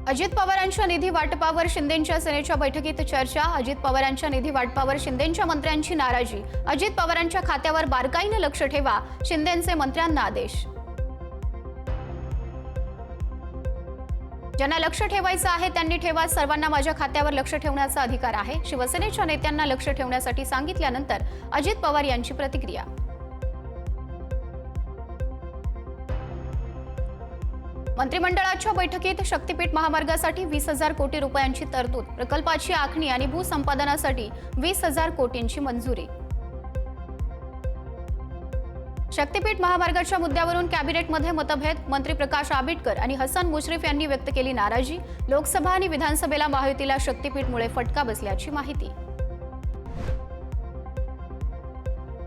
अजित पवारांच्या निधी वाटपावर शिंदेंच्या सेनेच्या बैठकीत चर्चा। अजित पवारांच्या निधी वाटपावर शिंदेंच्या मंत्र्यांची नाराजी। अजित पवारांच्या खात्यावर बारकाईने लक्ष ठेवा, शिंदेंचे मंत्र्यांना आदेश। ज्यांना लक्ष ठेवायचं आहे त्यांनी ठेवा, सर्वांना माझ्या खात्यावर लक्ष ठेवण्याचा अधिकार आहे। शिवसेनेच्या नेत्यांना लक्ष ठेवण्यासाठी सांगितल्यानंतर अजित पवार यांची प्रतिक्रिया। मंत्रिमंडळाच्या बैठकीत शक्तीपीठ महामार्गासाठी 20,000 कोटी रुपयांची तरतूद, प्रकल्पाची आखणी आणि भूसंपादनासाठी 20,000 कोटींची मंजुरी। शक्तीपीठ महामार्गाच्या मुद्द्यावरून कॅबिनेटमध्ये मतभेद, मंत्री प्रकाश आंबेडकर आणि हसन मुश्रीफ यांनी व्यक्त केली नाराजी। लोकसभा आणि विधानसभेला महायुतीला शक्तीपीठमुळे फटका बसल्याची माहिती।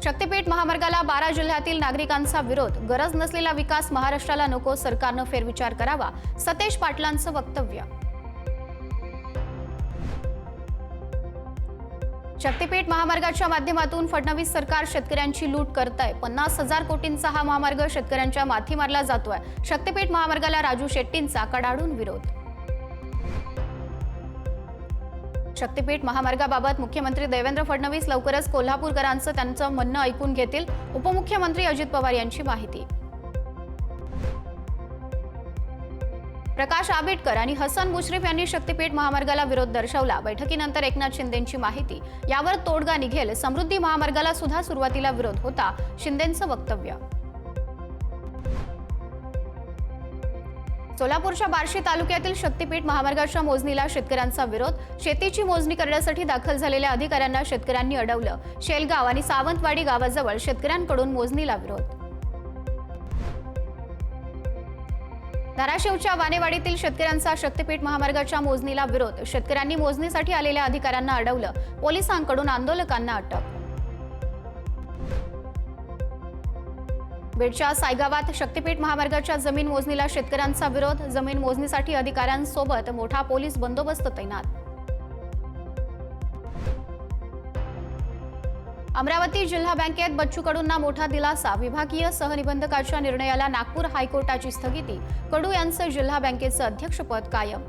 शक्तीपीठ महामार्गाला 12 जिल्ह्यातील नागरिकांचा विरोध, गरज नसलेला विकास महाराष्ट्राला नको, सरकारनं फेरविचार करावा, सतेज पाटलांचं वक्तव्य। शक्तीपीठ महामार्गाच्या माध्यमातून फडणवीस सरकार शेतकऱ्यांची लूट करतंय। 50,000 कोटींचा हा महामार्ग शेतकऱ्यांच्या माथी मारला जातोय। शक्तीपीठ महामार्गाला राजू शेट्टींचा कडाडून विरोध। शक्तीपीठ महामार्गाबाबत मुख्यमंत्री देवेंद्र फडणवीस लवकरच कोल्हापूरकरांचं त्यांचं म्हणणं ऐकून घेतील, उपमुख्यमंत्री अजित पवार यांची माहिती। प्रकाश आंबेडकर आणि हसन मुश्रीफ यांनी शक्तीपीठ महामार्गाला विरोध दर्शवला। बैठकीनंतर एकनाथ शिंदेंची माहिती, यावर तोडगा निघेल। समृद्धी महामार्गाला सुद्धा सुरुवातीला विरोध होता, शिंदेंचं वक्तव्य। सोलापूरच्या बार्शी तालुक्यातील शक्तीपीठ महामार्गाच्या मोजणीला शेतकऱ्यांचा विरोध। शेतीची मोजणी करण्यासाठी दाखल झालेल्या अधिकाऱ्यांना शेतकऱ्यांनी अडवलं। शेलगाव आणि सावंतवाडी गावाजवळ शेतकऱ्यांकडून मोजणीला विरोध। धाराशिवच्या वानेवाडीतील शेतकऱ्यांचा शक्तीपीठ महामार्गाच्या मोजणीला विरोध। शेतकऱ्यांनी मोजणीसाठी आलेल्या अधिकाऱ्यांना अडवलं, पोलिसांकडून आंदोलकांना अटक। बीडच्या सायगावात शक्तीपीठ महामार्गाच्या जमीन मोजणीला शेतकऱ्यांचा विरोध। जमीन मोजणीसाठी अधिकाऱ्यांसोबत मोठा पोलीस बंदोबस्त तैनात। अमरावती जिल्हा बँकेत बच्चू कडूंना मोठा दिलासा। विभागीय सहनिबंधकाच्या निर्णयाला नागपूर हायकोर्टाची स्थगिती। कडू यांचं जिल्हा बँकेचं अध्यक्षपद कायम।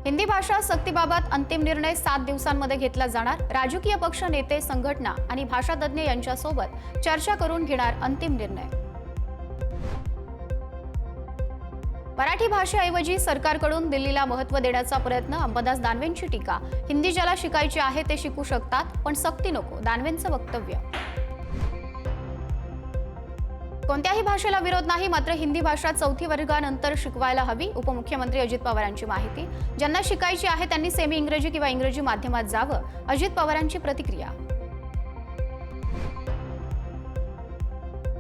हिंदी भाषा सक्तीबाबत अंतिम निर्णय 7 दिवसांमध्ये घेतला जाणार। राजकीय पक्ष, नेते, संघटना आणि भाषातज्ञ यांच्यासोबत चर्चा करून घेणार अंतिम निर्णय। मराठी भाषेऐवजी सरकारकडून दिल्लीला महत्त्व देण्याचा प्रयत्न, अंबादास दानवेंची टीका। हिंदी ज्याला शिकायची आहे ते शिकू शकतात, पण सक्ती नको, दानवेंचं वक्तव्य। कोणत्याही भाषेला विरोध नाही, मात्र हिंदी भाषा 4थी वर्गानंतर शिकवायला हवी, उपमुख्यमंत्री अजित पवारांची माहिती। ज्यांना शिकायची आहे त्यांनी सेमी इंग्रजी किंवा इंग्रजी माध्यमात जावं, अजित पवारांची प्रतिक्रिया।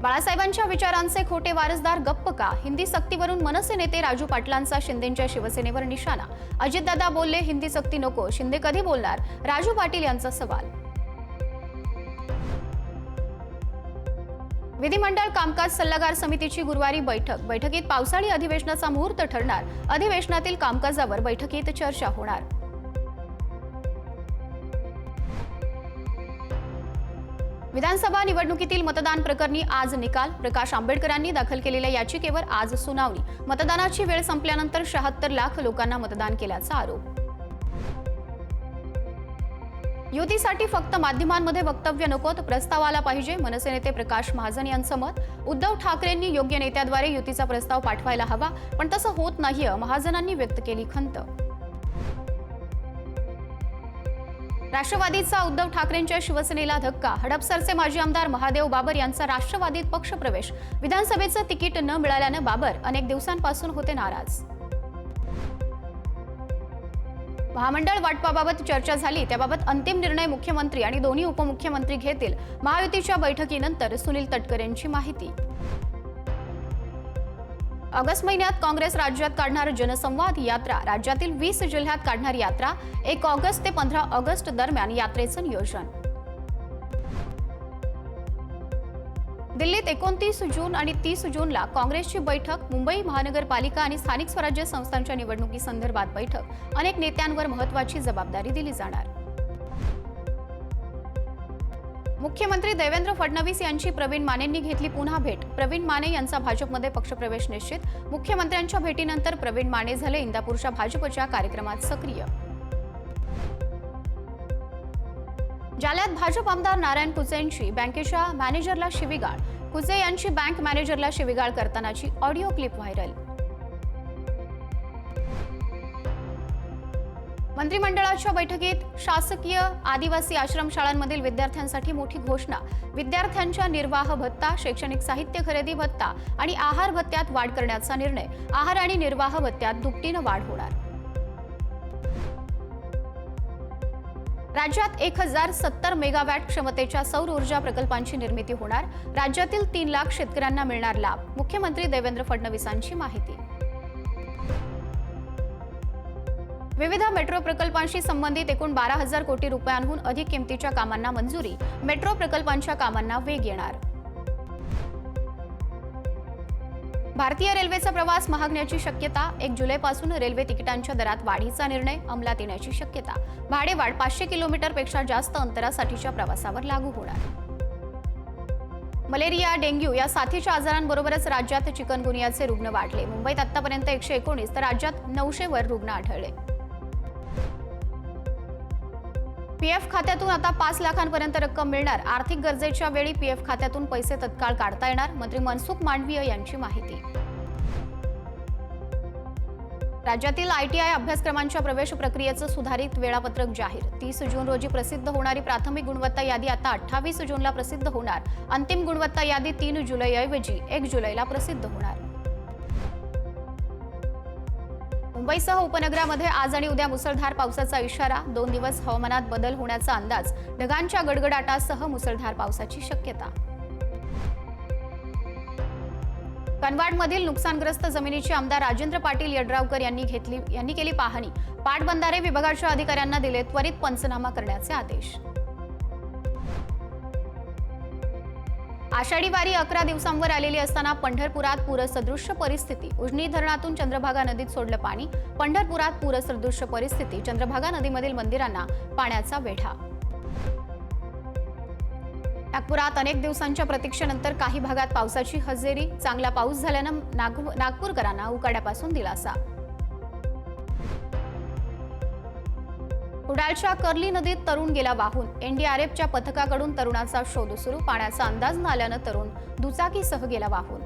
बाळासाहेबांच्या विचारांचे खोटे वारसदार गप्प का? हिंदी सक्तीवरून मनसे नेते राजू पाटलांचा शिंदेंच्या शिवसेनेवर निशाणा। अजितदादा बोलले हिंदी सक्ती नको, शिंदे कधी बोलणार? राजू पाटील यांचा सवाल। विधिमंडळ कामकाज सल्लागार समितीची गुरुवारी बैठकीत पावसाळी अधिवेशनाचा मुहूर्त ठरणार। अधिवेशनातील कामकाजावर बैठकीत चर्चा होणार। विधानसभा निवडणुकीतील मतदान प्रकरणी आज निकाल। प्रकाश आंबेडकरांनी दाखल केलेल्या याचिकेवर आज सुनावणी। मतदानाची वेळ संपल्यानंतर 76 लाख लोकांना मतदान केल्याचा आरोप। युतीसाठी फक्त माध्यमांमध्ये वक्तव्य नकोत, प्रस्ताव आला पाहिजे, मनसे नेते प्रकाश महाजन यांचं मत। उद्धव ठाकरेंनी योग्य नेत्याद्वारे युतीचा प्रस्ताव पाठवायला हवा, पण तसं होत नाहीये, महाजनांनी व्यक्त केली खंत। राष्ट्रवादीचा उद्धव ठाकरेंच्या शिवसेनेला धक्का। हडपसरचे माजी आमदार महादेव बाबर यांचा राष्ट्रवादीत पक्षप्रवेश। विधानसभेचं तिकीट न मिळाल्यानं बाबर अनेक दिवसांपासून होते नाराज। महामंडळ वाटपाबाबत चर्चा झाली, त्याबाबत अंतिम निर्णय मुख्यमंत्री आणि दोन्ही उपमुख्यमंत्री घेतील। महायुतीच्या बैठकीनंतर सुनील तटकरेंची माहिती। ऑगस्ट महिन्यात काँग्रेस राज्यात काढणार जनसंवाद यात्रा। राज्यातील 20 जिल्ह्यात काढणार यात्रा। 1 ऑगस्ट ते 15 ऑगस्ट दरम्यान यात्रेचं नियोजन। दिल्लीत 29 जून आणि 30 जूनला काँग्रेसची बैठक। मुंबई महानगरपालिका आणि स्थानिक स्वराज्य संस्थांच्या निवडणुकीसंदर्भात बैठक। अनेक नेत्यांवर महत्त्वाची जबाबदारी दिली जाणार। मुख्यमंत्री देवेंद्र फडणवीस यांची प्रवीण मानेंनी घेतली पुन्हा भेट. प्रवीण माने यांचा भाजपमध्ये पक्षप्रवेश निश्चित. मुख्यमंत्र्यांच्या भेटीनंतर प्रवीण माने झाले इंदापूरच्या भाजपच्या कार्यक्रमात सक्रिय. जालन्यात भाजप आमदार नारायण कुचेंची बँकेच्या मॅनेजरला शिवीगाळ. कुचे यांची बँक मॅनेजरला शिवीगाळ करतानाची ऑडिओ क्लिप व्हायरल. मंत्रिमंडळाच्या बैठकीत शासकीय आदिवासी आश्रमशाळांमधील विद्यार्थ्यांसाठी मोठी घोषणा. विद्यार्थ्यांच्या निर्वाह भत्ता, शैक्षणिक साहित्य खरेदी भत्ता आणि आहार भत्त्यात वाढ करण्याचा निर्णय. आहार आणि निर्वाह भत्त्यात दुपटीनं वाढ होणार. राज्यात 1070 मेगावॅट क्षमतेच्या सौर ऊर्जा प्रकल्पांची निर्मिती होणार. राज्यातील 3 लाख शेतकऱ्यांना मिळणार लाभ. मुख्यमंत्री देवेंद्र फडणवीसांची माहिती. विविध मेट्रो प्रकल्पांशी संबंधित एकूण 12,000 कोटी रुपयांहून अधिक किमतीच्या कामांना मंजुरी. मेट्रो प्रकल्पांच्या कामांना वेग येणार. भारतीय रेल्वेचा प्रवास महागण्याची शक्यता. 1 जुलैपासून रेल्वे तिकिटांच्या दरात वाढीचा निर्णय अंमलात येण्याची शक्यता. भाडेवाढ 500 किलोमीटरपेक्षा जास्त अंतरासाठीच्या प्रवासावर लागू होणार. मलेरिया, डेंग्यू या साथीच्या आजारांबरोबरच राज्यात चिकनगुनियाचे रुग्ण वाढले. मुंबईत आतापर्यंत 119 तर राज्यात 900 वर रुग्ण आढळले. पीएफ खात्यातून आता 5 लाखांपर्यंत रक्कम मिळणार. आर्थिक गरजेच्या वेळी पीएफ खात्यातून पैसे तत्काळ काढता येणार. मंत्री मनसुख मांडवीय यांची माहिती. राज्यातील आयटीआय अभ्यासक्रमांच्या प्रवेश प्रक्रियेचं सुधारित वेळापत्रक जाहीर. 30 जून रोजी प्रसिद्ध होणारी प्राथमिक गुणवत्ता यादी आता 28 जूनला प्रसिद्ध होणार. अंतिम गुणवत्ता यादी 3 जुलैऐवजी 1 जुलैला प्रसिद्ध होणार. मुंबईसह उपनगरामध्ये आज आणि उद्या मुसळधार पावसाचा इशारा. 2 दिवस हवामानात बदल होण्याचा अंदाज. ढगांच्या गडगडाटासह मुसळधार पावसाची शक्यता. कनवाडमधील नुकसानग्रस्त जमिनीची आमदार राजेंद्र पाटील यड्रावकर यांनी केली पाहणी. पाटबंधारे विभागाच्या अधिकाऱ्यांना दिले त्वरित पंचनामा करण्याचे आदेश. आषाढी वारी 11 दिवसांवर आलेली असताना पंढरपुरात पूरसदृश्य परिस्थिती. उजनी धरणातून चंद्रभागा नदीत सोडलं पाणी. पंढरपुरात पूरसदृश्य परिस्थिती. चंद्रभागा नदीमधील मंदिरांना पाण्याचा वेढा. नागपुरात अनेक दिवसांच्या प्रतीक्षेनंतर काही भागात पावसाची हजेरी. चांगला पाऊस झाल्यानं नागपूरकरांना उकाड्यापासून दिलासा. कुडाळच्या कर्ली नदीत तरुण गेला वाहून. एनडीआरएफच्या पथकाकडून तरुणाचा शोध सुरू. पाण्याचा अंदाज न आल्यानं तरुण दुचाकीसह गेला वाहून.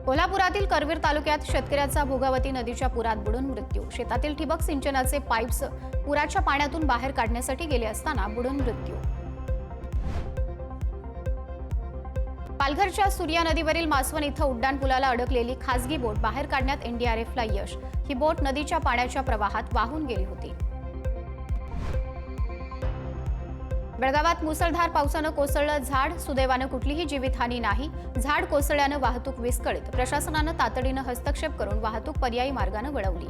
कोल्हापुरातील करवीर तालुक्यात शेतकऱ्याचा भोगावती नदीच्या पुरात बुडून मृत्यू. शेतातील ठिबक सिंचनाचे पाईप्स पुराच्या पाण्यातून बाहेर काढण्यासाठी गेले असताना बुडून मृत्यू. पालघरच्या सूर्या नदीवरील मासवण इथं उड्डाणपुलाला अडकलेली खासगी बोट बाहेर काढण्यात एनडीआरएफला यश. ही बोट नदीच्या पाण्याच्या प्रवाहात वाहून गेली होती. बेळगावात मुसळधार पावसानं कोसळलं झाड. सुदैवानं कुठलीही जीवितहानी नाही. झाड कोसळल्यानं वाहतूक विस्कळीत. प्रशासनानं तातडीनं हस्तक्षेप करून वाहतूक पर्यायी मार्गानं वळवली.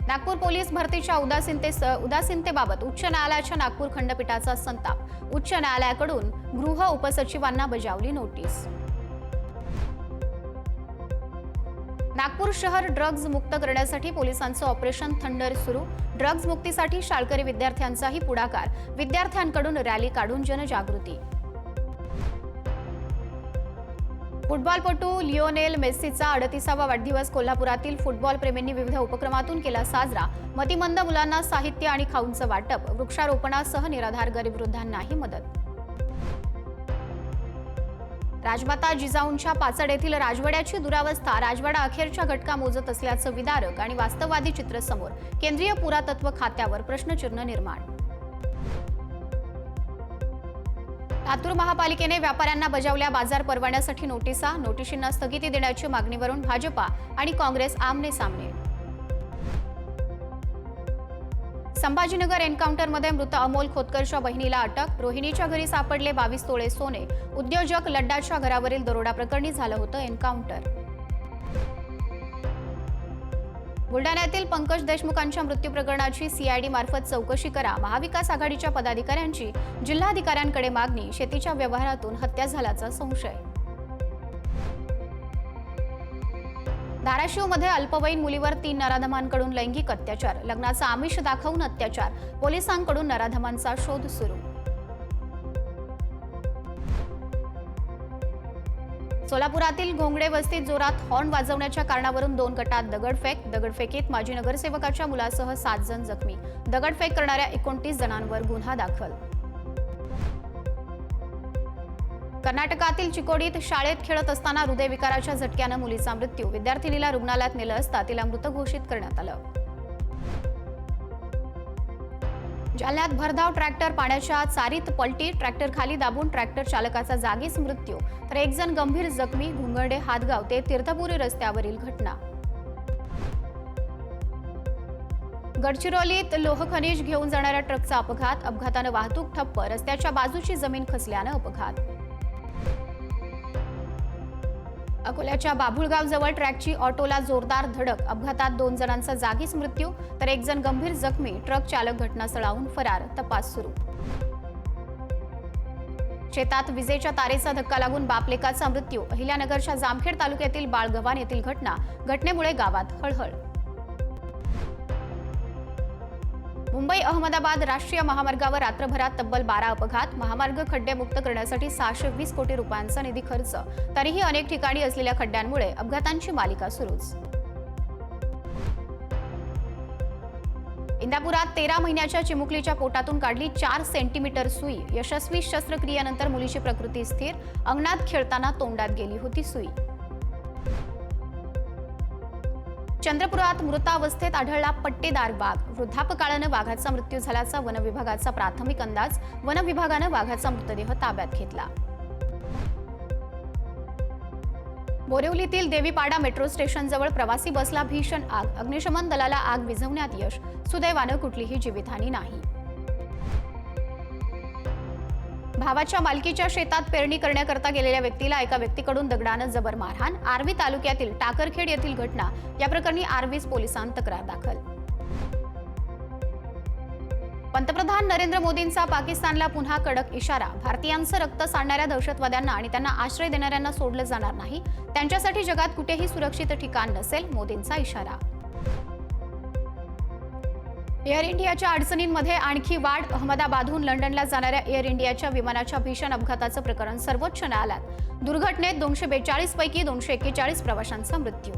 नागपूर पोलीस भरतीच्या उदासीनतेबाबत उच्च न्यायालयाच्या नागपूर खंडपीठाचा संताप. उच्च न्यायालयाकडून गृह उपसचिवांना बजावली नोटीस. नागपूर शहर ड्रग्ज मुक्त करण्यासाठी पोलिसांचं ऑपरेशन थंडर सुरू. ड्रग्ज मुक्तीसाठी शाळकरी विद्यार्थ्यांचाही पुढाकार. विद्यार्थ्यांकडून रॅली काढून जनजागृती. फुटबॉलपटू लिओनेल मेस्सीचा 38वा वाढदिवस. कोल्हापुरातील फुटबॉल प्रेमींनी विविध उपक्रमातून केला साजरा. मतिमंद मुलांना साहित्य आणि खाऊंचं वाटप. वृक्षारोपणासह निराधार गरीब वृद्धांनाही मदत. राजमाता जिजाऊंच्या पाचड येथील राजवाड्याची दुरावस्था. राजवाडा अखेरच्या घटका मोजत असल्याचं विदारक आणि वास्तववादी चित्र समोर. केंद्रीय पुरातत्व खात्यावर प्रश्नचिन्ह निर्माण. लातूर महापालिकेने व्यापाऱ्यांना बजावल्या बाजार परवान्यासाठी नोटिसा. नोटिशींना स्थगिती देण्याची मागणीवरून भाजपा आणि काँग्रेस आमने सामने. संभाजीनगर एन्काउंटरमध्ये मृत अमोल खोतकरच्या बहिणीला अटक. रोहिणीच्या घरी सापडले 22 तोळे सोने. उद्योजक लड्डाच्या घरावरील दरोडा प्रकरणी झालं होतं एन्काउंटर. बुलढाण्यातील पंकज देशमुखांच्या मृत्यू प्रकरणाची सीआयडी मार्फत चौकशी करा. महाविकास आघाडीच्या पदाधिकाऱ्यांची जिल्हाधिकाऱ्यांकडे मागणी. शेतीच्या व्यवहारातून हत्या झाल्याचा संशय. धाराशिवमध्ये अल्पवयीन मुलीवर 3 नराधमांकडून लैंगिक अत्याचार, लग्नाचा आमिष दाखवून अत्याचार, पोलिसांकडून नराधमांचा शोध सुरू. सोलापुरातील घोंगडे वस्तीत जोरात हॉर्न वाजवण्याच्या कारणावरून 2 गटात दगडफेकीत माजी नगरसेवकाच्या मुलासह 7 जण जखमी, दगडफेक करणाऱ्या 29 जणांवर गुन्हा दाखल. कर्नाटकातील चिकोडीत शाळेत खेळत असताना हृदयविकाराच्या झटक्यानं मुलीचा मृत्यू, विद्यार्थिनीला रुग्णालयात नेलं असता तिला मृत घोषित करण्यात आलं. जालन्यात भरधाव ट्रॅक्टर पाण्याच्या चारीत पलटी, ट्रॅक्टर खाली दाबून ट्रॅक्टर चालकाचा जागीच मृत्यू, तर 1 जण गंभीर जखमी, घुंगर्डे हातगाव ते तीर्थपुरी रस्त्यावरील घटना. गडचिरोलीत लोह खनिज घेऊन जाणाऱ्या ट्रकचा अपघातानं वाहतूक ठप्प, रस्त्याच्या बाजूची जमीन खचल्यानं अपघात. अकोल्याच्या बाभुळगाव जवळ ट्रकची ऑटोला जोरदार धडक, अपघातात 2 जणांचा जागीच मृत्यू, तर 1 जण गंभीर जखमी, ट्रक चालक घटनास्थळाहून फरार, तपास सुरू. शेतात विजेच्या तारेचा धक्का लागून बापलेकाचा मृत्यू, अहिल्यानगरच्या जामखेड तालुक्यातील बाळगव्हाण येथील घटनेमुळे गावात हळहळ. मुंबई अहमदाबाद राष्ट्रीय महामार्गावर रात्रभरात तब्बल 12 अपघात, महामार्ग खड्डेमुक्त करण्यासाठी 620 कोटी रुपयांचा निधी खर्च, तरीही अनेक ठिकाणी असलेल्या खड्ड्यांमुळे अपघातांची मालिका सुरूच. इंदापुरात 13 महिन्याच्या चिमुकलीच्या पोटातून काढली 4 सेंटीमीटर सुई, यशस्वी शस्त्रक्रियेनंतर मुलीची प्रकृती स्थिर, अंगणात खेळताना तोंडात गेली होती सुई. चंद्रपुरात मृतावस्थेत आढळला पट्टेदार वाघ, वृद्धापकाळानं वाघाचा मृत्यू झाल्याचा वन विभागाचा प्राथमिक अंदाज, वन विभागानं वाघाचा मृतदेह ताब्यात घेतला. बोरिवलीतील देवीपाडा मेट्रो स्टेशनजवळ प्रवासी बसला भीषण आग, अग्निशमन दलाला आग विझवण्यात यश, सुदैवानं कुठलीही जीवितहानी नाही. भावाच्या मालकीच्या शेतात पेरणी करण्याकरता गेलेल्या व्यक्तीला एका व्यक्तीकडून दगडानं जबर मारहाण, आर्वी तालुक्यातील टाकरखेड येथील घटना, या प्रकरणी आर्वीस पोलिसांत तक्रार दाखल. पंतप्रधान नरेंद्र मोदींचा पाकिस्तानला पुन्हा कडक इशारा, भारतीयांचं रक्त सांडणाऱ्या दहशतवाद्यांना आणि त्यांना आश्रय देणाऱ्यांना सोडलं जाणार नाही, त्यांच्यासाठी जगात कुठेही सुरक्षित ठिकाण नसेल, मोदींचा इशारा. एअर इंडियाच्या अडचणींमध्ये आणखी वाढ, अहमदाबादहून लंडनला जाणाऱ्या एअर इंडियाच्या विमानाच्या भीषण अपघाताचं प्रकरण सर्वोच्च न्यायालयात, दुर्घटनेत 242 पैकी 241 प्रवाशांचा मृत्यू.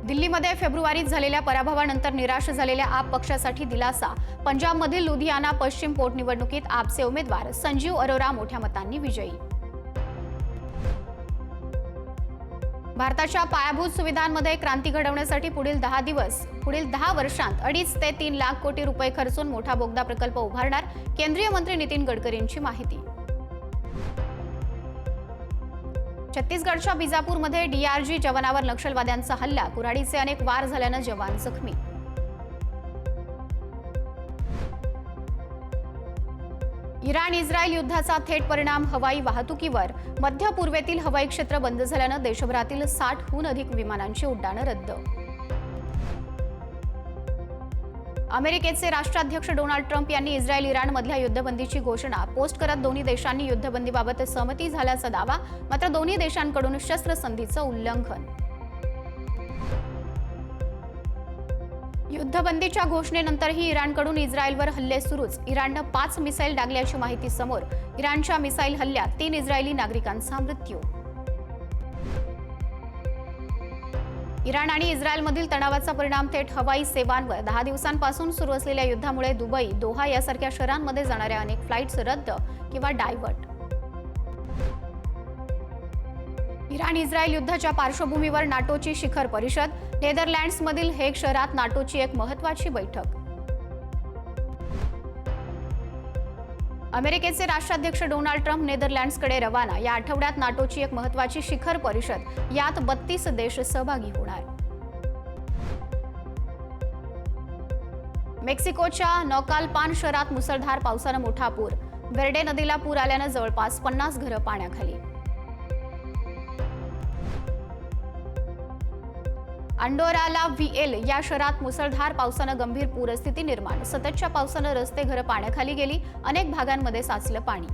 दिल्लीमध्ये फेब्रुवारीत झालेल्या पराभवानंतर निराश झालेल्या आप पक्षासाठी दिलासा, पंजाबमधील लुधियाना पश्चिम पोटनिवडणुकीत आपचे उमेदवार संजीव अरोरा मोठ्या मतांनी विजयी. भारताच्या पायाभूत सुविधांमध्ये क्रांती घडवण्यासाठी पुढील 10 वर्षांत 2.5 ते 3 लाख कोटी रुपये खर्चून मोठा बोगदा प्रकल्प उभारणार, केंद्रीय मंत्री नितीन गडकरींची माहिती. छत्तीसगडच्या बिजापूरमध्ये डीआरजी जवानावर नक्षलवाद्यांचा हल्ला, कुऱ्हाडीचे अनेक वार झाल्यानं जवान जखमी. इराण इस्रायल युद्धाचा थेट परिणाम हवाई वाहतुकीवर, मध्य पूर्वेतील हवाई क्षेत्र बंद झाल्यानं देशभरातील 60हून अधिक विमानांची उड्डाणं रद्द. अमेरिकेचे राष्ट्राध्यक्ष डोनाल्ड ट्रम्प यांनी इस्रायल इराणमधल्या युद्धबंदीची घोषणा पोस्ट करत दोन्ही देशांनी युद्धबंदीबाबत सहमती झाल्याचा दावा, मात्र दोन्ही देशांकडून शस्त्रसंधीचं उल्लंघन. युद्धबंदीच्या घोषणेनंतरही इराणकडून इस्रायलवर हल्ले सुरूच, इराणनं 5 मिसाईल डागल्याची माहिती समोर, इराणच्या मिसाईल हल्ल्यात 3 इस्रायली नागरिकांचा मृत्यू. इराण आणि इस्रायलमधील तणावाचा परिणाम थेट हवाई सेवांवर, 10 दिवसांपासून सुरू असलेल्या युद्धामुळे दुबई, दोहा यासारख्या शहरांमध्ये जाणाऱ्या अनेक फ्लाईट्स रद्द किंवा डायव्हर्ट. इराण इस्रायल युद्धाच्या पार्श्वभूमीवर नाटोची शिखर परिषद, नेदरलँड्समधील हेग शहरात नाटोची एक महत्त्वाची बैठक. अमेरिकेचे राष्ट्राध्यक्ष डोनाल्ड ट्रम्प नेदरलँड्सकडे रवाना, या आठवड्यात नाटोची एक महत्त्वाची शिखर परिषद, यात 32 देश सहभागी होणार. मेक्सिकोच्या नौकालपान शहरात मुसळधार पावसानं मोठा पूर, वेर्डे नदीला पूर आल्यानं जवळपास 50 घरं पाण्याखाली. अंडोराला व्हीएल या शहरात मुसळधार पावसानं गंभीर पूरस्थिती निर्माण, सततच्या पावसानं रस्ते घरं पाण्याखाली गेली, अनेक भागांमध्ये साचलं पाणी.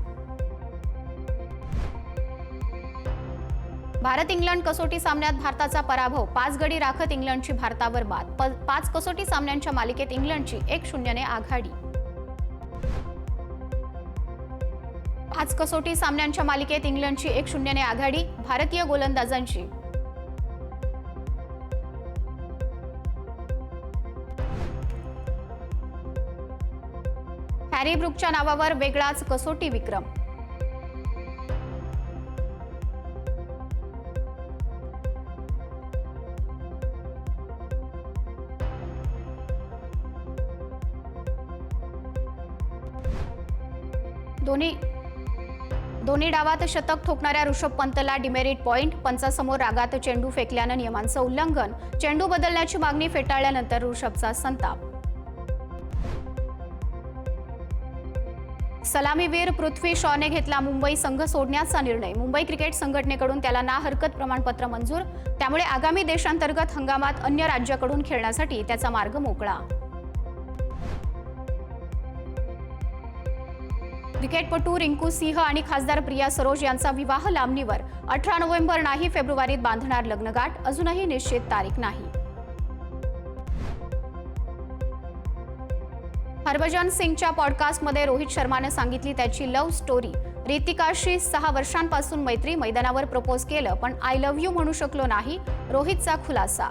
भारत इंग्लंड कसोटी सामन्यात भारताचा पराभव, 5 गडी राखत इंग्लंडची भारतावर मात. 5 कसोटी सामन्यांच्या मालिकेत इंग्लंडची 1-0 ने आघाडी. 5 कसोटी सामन्यांच्या मालिकेत इंग्लंडची 1-0 ने आघाडी. भारतीय गोलंदाजांची हॅरी ब्रूकच्या नावावर वेगळाच कसोटी विक्रम. दोन्ही डावात शतक ठोकणाऱ्या ऋषभ पंतला डिमेरिट पॉइंट. पंचासमोर रागात चेंडू फेकल्यानं नियमांचं उल्लंघन. चेंडू बदलण्याची मागणी फेटाळल्यानंतर ऋषभचा संताप. सलामीवीर पृथ्वी शॉने घेतला मुंबई संघ सोडण्याचा निर्णय. मुंबई क्रिकेट संघटनेकडून त्याला ना हरकत प्रमाणपत्र मंजूर. त्यामुळे आगामी देशांतर्गत हंगामात अन्य राज्याकडून खेळण्यासाठी त्याचा मार्ग मोकळा. क्रिकेटपटू रिंकू सिंह आणि खासदार प्रिया सरोज यांचा विवाह लांबणीवर. 18 नोव्हेंबर नाही, फेब्रुवारीत बांधणार लग्नगाठ. अजूनही निश्चित तारीख नाही. हरभजन सिंगच्या पॉडकास्टमध्ये रोहित शर्माने सांगितली त्याची लव्ह स्टोरी. रितिकाशी 6 वर्षांपासून मैत्री. मैदानावर प्रपोज केलं पण आय लव्ह यू म्हणू शकलो नाही. रोहितचा खुलासा.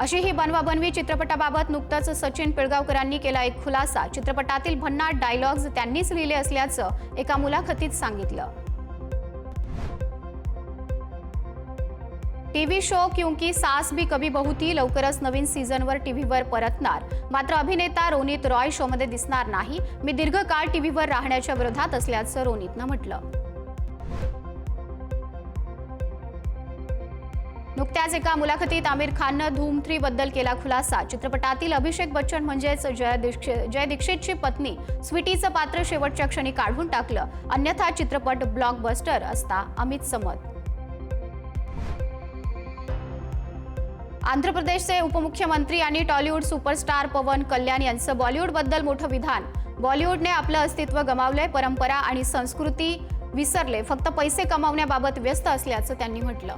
अशी ही बनवाबनवी चित्रपटाबाबत नुकतंच सचिन पिळगावकरांनी केला एक खुलासा. चित्रपटातील भन्नाट डायलॉग्स त्यांनीच लिहिले असल्याचं एका मुलाखतीत सांगितलं. टीव्ही शो क्योंकि सास भी कभी बहू थी लवकरच नवीन सीझनवर टीव्हीवर परतणार. मात्र अभिनेता रोनित रॉय शोमध्ये दिसणार नाही. मी दीर्घकाळ टीव्हीवर राहण्याच्या विरोधात असल्याचं रोनितनं म्हटलं. नुकत्याच एका मुलाखतीत आमिर खाननं धूम 3 बद्दल केला खुलासा. चित्रपटातील अभिषेक बच्चन म्हणजेच जय दीक्षितची पत्नी स्वीटीचं पात्र शेवटच्या क्षणी काढून टाकलं. अन्यथा चित्रपट ब्लॉकबस्टर असता अमितचं मत. आंध्र प्रदेशचे उपमुख्यमंत्री आणि टॉलिवूड सुपरस्टार पवन कल्याण यांचं बॉलिवूडबद्दल मोठं विधान. बॉलिवूडने आपलं अस्तित्व गमावलंय, परंपरा आणि संस्कृती विसरले, फक्त पैसे कमावण्याबाबत व्यस्त असल्याचं त्यांनी म्हटलं.